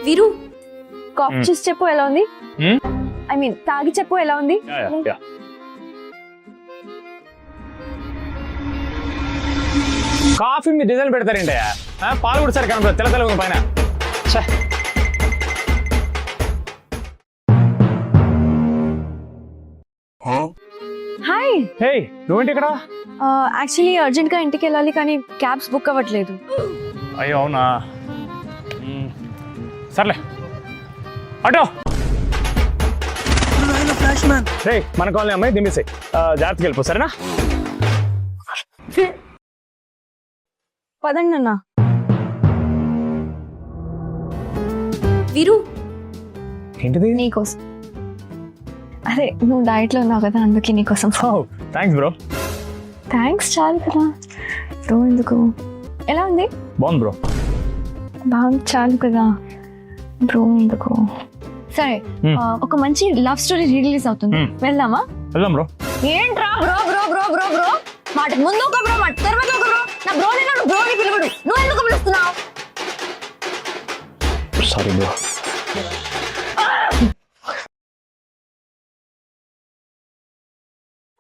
వీరు కాఫీ చూసి చెప్పు ఎలా ఉంది. ఐ మీన్ తాగి చెప్పు ఎలా ఉంది. కాఫీ మీ డిజైన్ పెడతారేంటే పాలు కూడా సరే కనుక తెల్ల తెల్ల పైన. హాయ్. హే నువ్వేంటి ఇక్కడ? యాక్చువల్లీ అర్జెంట్ గా ఇంటికి వెళ్ళాలి కానీ క్యాబ్స్ బుక్ అవ్వట్లేదు. అయ్యో అవునా, సర్లే అటో. రే మన కాలనీ అమ్మాయి దింపేసాయి, జాగ్రత్తగా వెళ్ళిపో సరేనా. పదండి అన్న. వీరు ఏంటిది? నీకోసం. అదే నువ్వు డైట్ లో ఉన్నావు కదా అందుకే నీకోసం. Thanks bro. థ్యాంక్స్ చాలు కదా బ్రో. ఎందుకు? ఎలా ఉంది? బాగుంది బ్రో. బాగుంది చాలు కదా బ్రో. ఎందుకు? సరే ఒక మంచి లవ్ స్టోరీ రిలీజ్ అవుతుంది, వెళ్దామా? వెళ్దాం బ్రో. ఏంట్రా bro bro bro bro bro మాట ముందు ఒక బ్రో మాట తర్వాత ఒక బ్రో. నా బ్రో నేను బ్రోని పిలువడు, నువ్వు ఎందుకు పిలుస్తున్నావు? Sorry bro.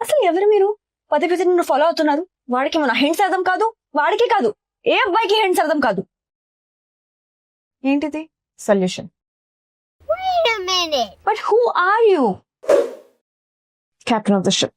అసలు ఎవరు మీరు? పదే పదే నిన్ను ఫాలో అవుతున్నారు. వాడికి మన హింట్స్ అర్థం కాదు, వాడికి కాదు, ఏ అబ్బాయికి హింట్స్ అర్థం కాదు. ఏంటిది? Solution. But who are you? Captain of the ship.